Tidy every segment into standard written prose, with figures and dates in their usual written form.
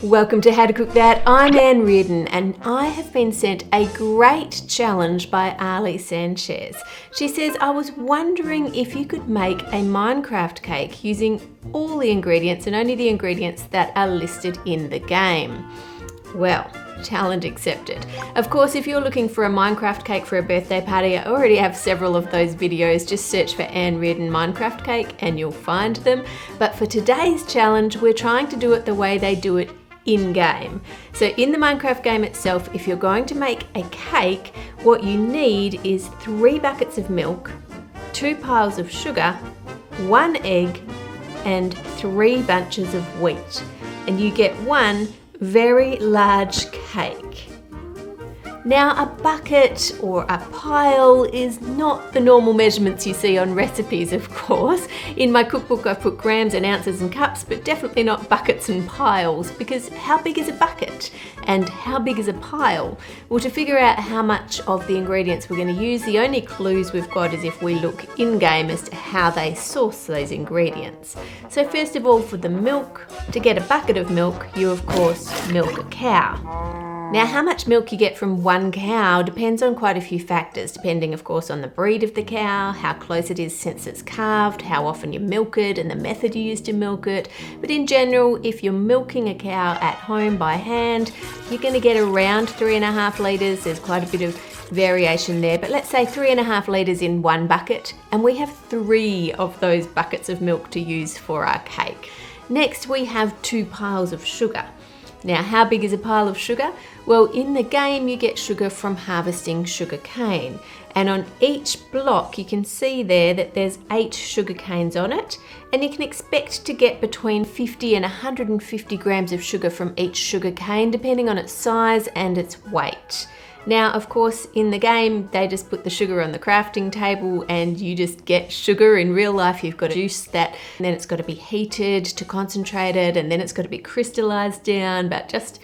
Welcome to How to Cook That. I'm Ann Reardon and I have been sent a great challenge by Ali Sanchez. She says, I was wondering if you could make a Minecraft cake using all the ingredients and only the ingredients that are listed in the game. Well, challenge accepted. Of course, if you're looking for a Minecraft cake for a birthday party, I already have several of those videos. Just search for Ann Reardon Minecraft cake and you'll find them. But for today's challenge, we're trying to do it the way they do it in-game. So in the Minecraft game itself, if you're going to make a cake, what you need is 3 buckets of milk, 2 piles of sugar, 1 egg, and 3 bunches of wheat. And you get one very large cake. Now, a bucket or a pile is not the normal measurements you see on recipes, of course. In my cookbook I've put grams and ounces and cups, but definitely not buckets and piles, because how big is a bucket and how big is a pile? Well, to figure out how much of the ingredients we're going to use, the only clues we've got is if we look in-game as to how they source those ingredients. So first of all, for the milk, to get a bucket of milk, you of course milk a cow. Now, how much milk you get from one cow depends on quite a few factors, depending of course on the breed of the cow, how close it is since it's calved, how often you milk it and the method you use to milk it. But in general, if you're milking a cow at home by hand, you're going to get around 3.5 litres. There's quite a bit of variation there, but let's say 3.5 litres in one bucket, and we have 3 of those buckets of milk to use for our cake. Next, we have 2 piles of sugar. Now, how big is a pile of sugar? Well, in the game you get sugar from harvesting sugar cane, and on each block you can see there that there's 8 sugar canes on it, and you can expect to get between 50 and 150 grams of sugar from each sugar cane depending on its size and its weight. Now, of course, in the game, they just put the sugar on the crafting table and you just get sugar. In real life, you've got to juice that, and then it's got to be heated to concentrate it, and then it's got to be crystallized down. But just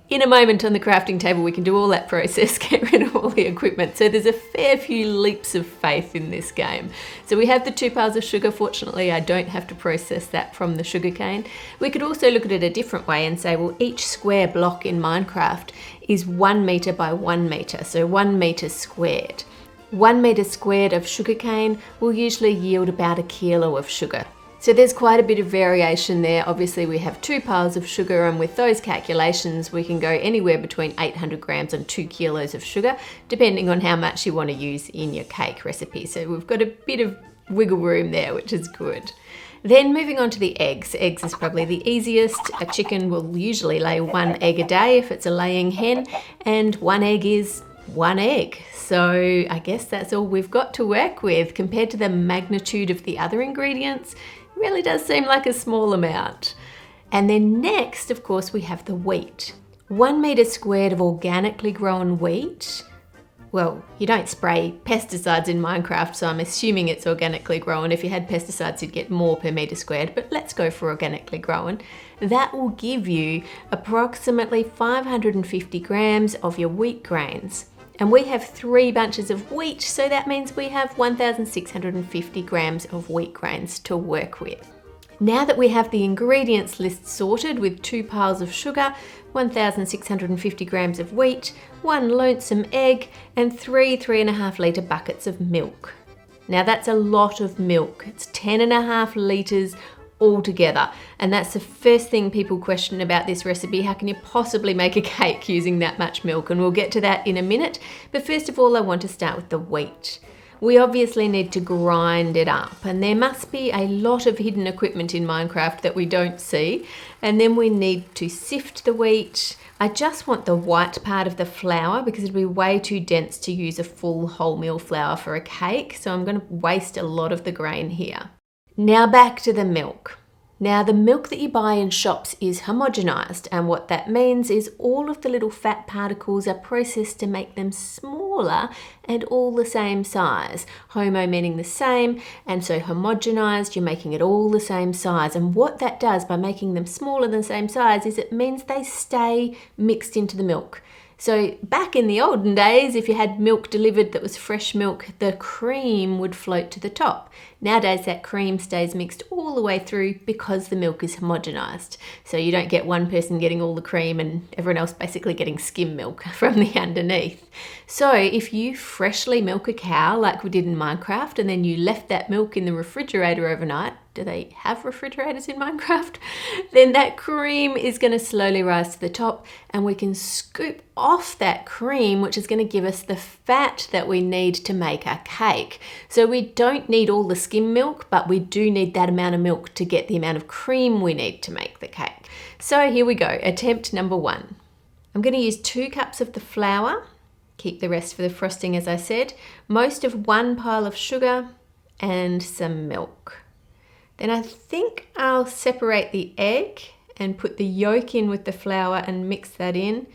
in a moment on the crafting table, we can do all that process, get rid of all the equipment. So there's a fair few leaps of faith in this game. So we have the 2 piles of sugar. Fortunately, I don't have to process that from the sugar cane. We could also look at it a different way and say, well, each square block in Minecraft is 1 metre by 1 metre, so 1 metre squared. 1 metre squared of sugarcane will usually yield about 1 kilo of sugar. So there's quite a bit of variation there. Obviously we have 2 piles of sugar, and with those calculations we can go anywhere between 800 grams and 2 kilos of sugar, depending on how much you want to use in your cake recipe. So we've got a bit of wiggle room there, which is good. Then moving on to the eggs. Eggs is probably the easiest. A chicken will usually lay 1 egg a day if it's a laying hen, and 1 egg is 1 egg. So I guess that's all we've got to work with. Compared to the magnitude of the other ingredients, it really does seem like a small amount. And then next, of course, we have the wheat. 1 metre squared of organically grown wheat. Well, you don't spray pesticides in Minecraft, so I'm assuming it's organically grown. If you had pesticides, you'd get more per metre squared, but let's go for organically grown. That will give you approximately 550 grams of your wheat grains. And we have 3 bunches of wheat, so that means we have 1,650 grams of wheat grains to work with. Now that we have the ingredients list sorted with 2 piles of sugar, 1,650 grams of wheat, 1 lonesome egg, and 3.5 litre buckets of milk. Now that's a lot of milk. It's 10.5 litres altogether. And that's the first thing people question about this recipe. How can you possibly make a cake using that much milk? And we'll get to that in a minute. But first of all, I want to start with the wheat. We obviously need to grind it up, and there must be a lot of hidden equipment in Minecraft that we don't see. And then we need to sift the wheat. I just want the white part of the flour because it'd be way too dense to use a full wholemeal flour for a cake, so I'm going to waste a lot of the grain here. Now back to the milk. Now the milk that you buy in shops is homogenized, and what that means is all of the little fat particles are processed to make them smaller and all the same size. Homo meaning the same, and so homogenized, you're making it all the same size. And what that does by making them smaller than the same size is it means they stay mixed into the milk. So back in the olden days, if you had milk delivered that was fresh milk, the cream would float to the top. Nowadays, that cream stays mixed all the way through because the milk is homogenized. So you don't get one person getting all the cream and everyone else basically getting skim milk from the underneath. So if you freshly milk a cow like we did in Minecraft and then you left that milk in the refrigerator overnight, do they have refrigerators in Minecraft? Then that cream is going to slowly rise to the top and we can scoop off that cream, which is going to give us the fat that we need to make our cake. So we don't need all the skim milk, but we do need that amount of milk to get the amount of cream we need to make the cake. So here we go, attempt number 1. I'm going to use 2 cups of the flour, keep the rest for the frosting as I said, most of 1 pile of sugar and some milk. Then I think I'll separate the egg and put the yolk in with the flour and mix that in.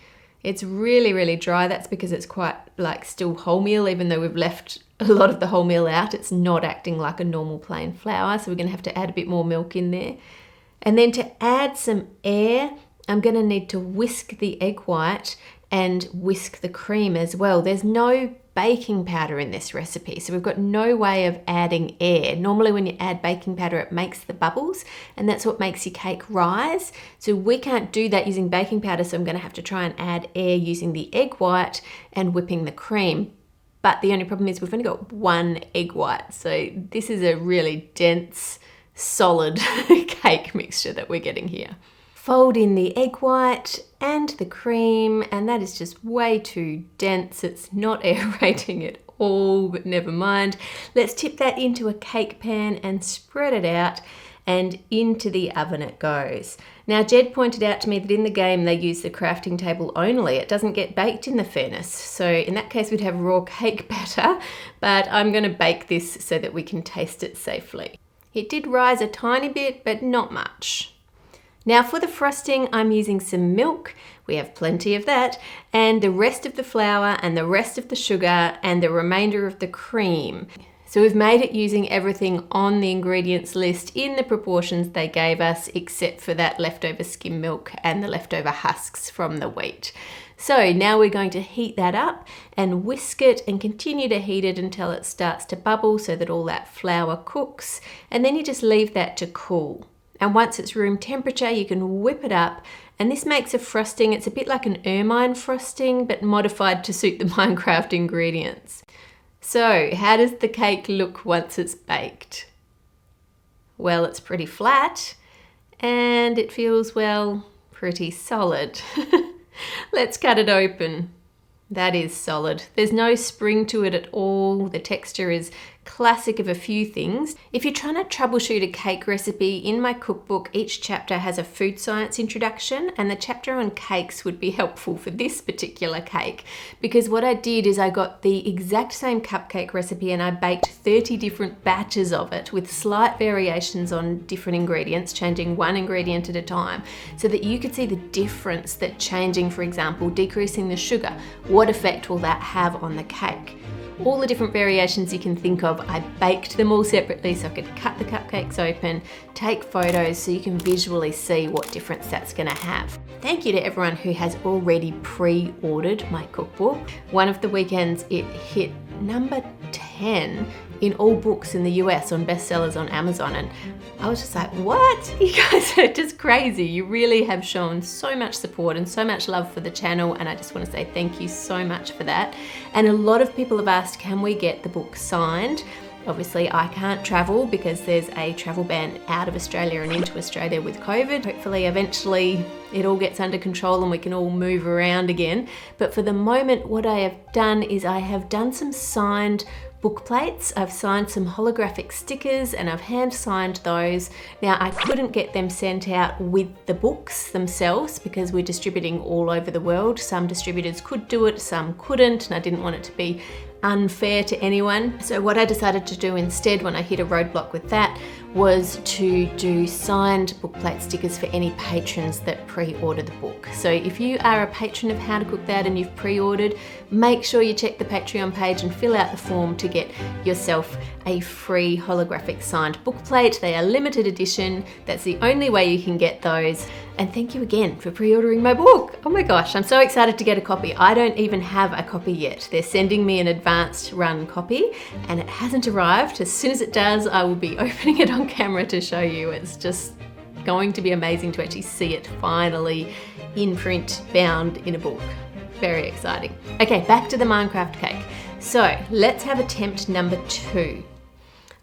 It's really, really dry. That's because it's quite like still wholemeal, even though we've left a lot of the wholemeal out. It's not acting like a normal plain flour, so we're going to have to add a bit more milk in there. And then to add some air, I'm going to need to whisk the egg white and whisk the cream as well. There's no baking powder in this recipe, so we've got no way of adding air. Normally when you add baking powder, it makes the bubbles and that's what makes your cake rise. So we can't do that using baking powder, so I'm going to have to try and add air using the egg white and whipping the cream. But the only problem is we've only got 1 egg white, so this is a really dense, solid cake mixture that we're getting here. Fold in the egg white and the cream, and that is just way too dense. It's not aerating at all, but never mind. Let's tip that into a cake pan and spread it out, and into the oven it goes. Now, Jed pointed out to me that in the game they use the crafting table only. It doesn't get baked in the furnace. So in that case, we'd have raw cake batter, but I'm going to bake this so that we can taste it safely. It did rise a tiny bit, but not much. Now for the frosting, I'm using some milk, we have plenty of that, and the rest of the flour and the rest of the sugar and the remainder of the cream. So we've made it using everything on the ingredients list in the proportions they gave us, except for that leftover skim milk and the leftover husks from the wheat. So now we're going to heat that up and whisk it and continue to heat it until it starts to bubble so that all that flour cooks, and then you just leave that to cool. And once it's room temperature, you can whip it up, and this makes a frosting. It's a bit like an ermine frosting, but modified to suit the Minecraft ingredients. So how does the cake look once it's baked? Well, it's pretty flat, and it feels, well, pretty solid. Let's cut it open. That is solid. There's no spring to it at all. The texture is classic of a few things. If you're trying to troubleshoot a cake recipe, in my cookbook, each chapter has a food science introduction, and the chapter on cakes would be helpful for this particular cake, because what I did is I got the exact same cupcake recipe and I baked 30 different batches of it with slight variations on different ingredients, changing 1 ingredient at a time, so that you could see the difference that changing, for example, decreasing the sugar, what effect will that have on the cake? All the different variations you can think of, I baked them all separately so I could cut the cupcakes open, take photos so you can visually see what difference that's going to have. Thank you to everyone who has already pre-ordered my cookbook. One of the weekends it hit number 10 in all books in the US on bestsellers on Amazon, and I was just like, what? You guys are just crazy. You really have shown so much support and so much love for the channel, and I just want to say thank you so much for that. And a lot of people have asked, can we get the book signed? Obviously I can't travel because there's a travel ban out of Australia and into Australia with COVID. Hopefully eventually it all gets under control and we can all move around again. But for the moment, what I have done is I have done some signed book plates. I've signed some holographic stickers and I've hand signed those. Now I couldn't get them sent out with the books themselves because we're distributing all over the world. Some distributors could do it, some couldn't, and I didn't want it to be unfair to anyone. So what I decided to do instead when I hit a roadblock with that was to do signed book plate stickers for any patrons that pre-order the book. So if you are a patron of How to Cook That and you've pre-ordered, make sure you check the Patreon page and fill out the form to get yourself a free holographic signed book plate. They are limited edition. That's the only way you can get those. And thank you again for pre-ordering my book. Oh my gosh, I'm so excited to get a copy. I don't even have a copy yet. They're sending me an advanced run copy and it hasn't arrived. As soon as it does, I will be opening it on camera to show you. It's just going to be amazing to actually see it finally in print, bound in a book. Very exciting. Okay, back to the Minecraft cake. So let's have attempt number 2.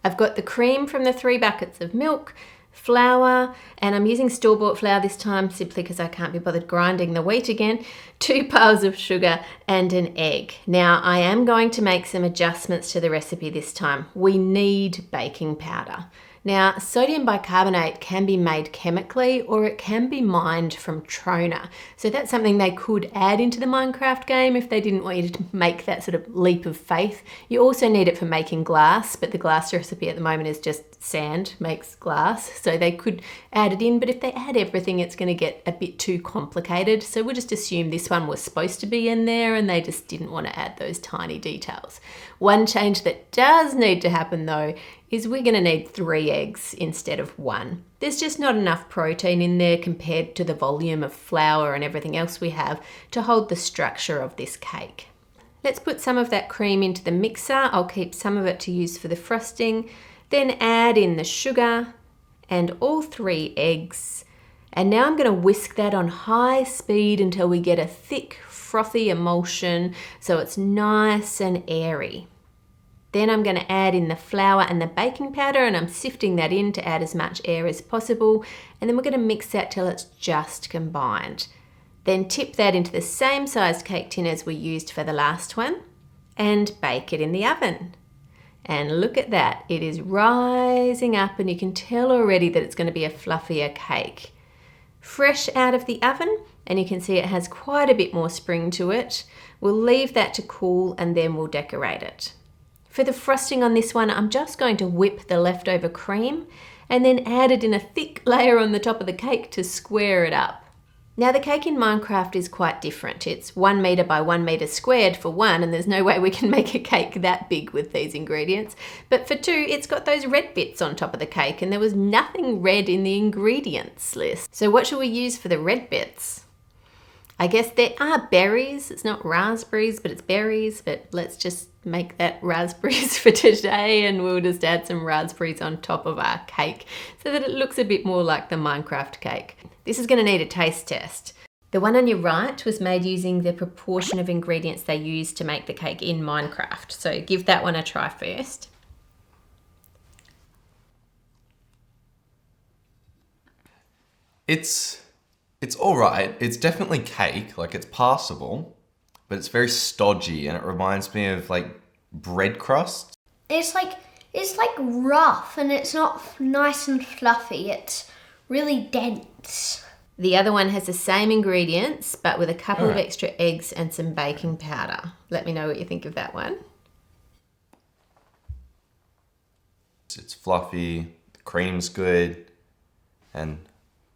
I've got the cream from the 3 buckets of milk, flour, and I'm using store-bought flour this time simply because I can't be bothered grinding the wheat again, 2 piles of sugar and an egg. Now I am going to make some adjustments to the recipe this time. We need baking powder. Now, sodium bicarbonate can be made chemically or it can be mined from trona. So that's something they could add into the Minecraft game if they didn't want you to make that sort of leap of faith. You also need it for making glass, but the glass recipe at the moment is just sand makes glass. So they could add it in, but if they add everything, it's going to get a bit too complicated. So we'll just assume this one was supposed to be in there and they just didn't want to add those tiny details. One change that does need to happen though is we're going to need 3 eggs instead of 1. There's just not enough protein in there compared to the volume of flour and everything else we have to hold the structure of this cake. Let's put some of that cream into the mixer. I'll keep some of it to use for the frosting. Then add in the sugar and all 3 eggs. And now I'm going to whisk that on high speed until we get a thick, frothy emulsion so it's nice and airy. Then I'm going to add in the flour and the baking powder and I'm sifting that in to add as much air as possible. And then we're going to mix that till it's just combined. Then tip that into the same sized cake tin as we used for the last one and bake it in the oven. And look at that, it is rising up and you can tell already that it's going to be a fluffier cake. Fresh out of the oven, and you can see it has quite a bit more spring to it. We'll leave that to cool and then we'll decorate it. For the frosting on this one, I'm just going to whip the leftover cream and then add it in a thick layer on the top of the cake to square it up. Now the cake in Minecraft is quite different. It's 1 metre by 1 metre squared for 1, and there's no way we can make a cake that big with these ingredients. But for 2, it's got those red bits on top of the cake and there was nothing red in the ingredients list. So what should we use for the red bits? I guess there are berries. It's not raspberries, but it's berries, but let's just make that raspberries for today and we'll just add some raspberries on top of our cake so that it looks a bit more like the Minecraft cake. This is going to need a taste test. The one on your right was made using the proportion of ingredients they used to make the cake in Minecraft. So give that one a try first. It's all right. It's definitely cake, like it's passable, but it's very stodgy and it reminds me of like bread crust. It's like rough and it's not nice and fluffy. It's really dense. The other one has the same ingredients, but with a couple of extra eggs and some baking powder. Let me know what you think of that one. It's fluffy, the cream's good, and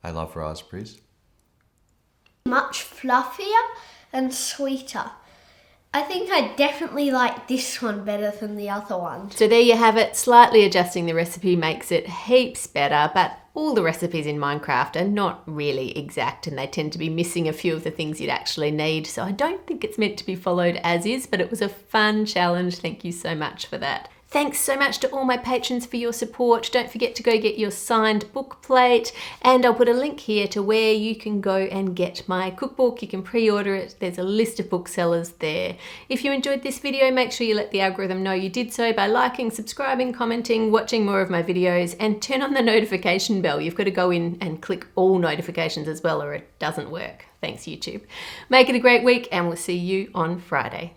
I love raspberries. Much fluffier and sweeter. I think I definitely like this one better than the other one. So there you have it. Slightly adjusting the recipe makes it heaps better, but all the recipes in Minecraft are not really exact and they tend to be missing a few of the things you'd actually need. So I don't think it's meant to be followed as is, but it was a fun challenge. Thank you so much for that. Thanks so much to all my patrons for your support. Don't forget to go get your signed book plate, and I'll put a link here to where you can go and get my cookbook. You can pre-order it. There's a list of booksellers there. If you enjoyed this video, make sure you let the algorithm know you did so by liking, subscribing, commenting, watching more of my videos, and turn on the notification bell. You've got to go in and click all notifications as well or it doesn't work. Thanks, YouTube. Make it a great week and we'll see you on Friday.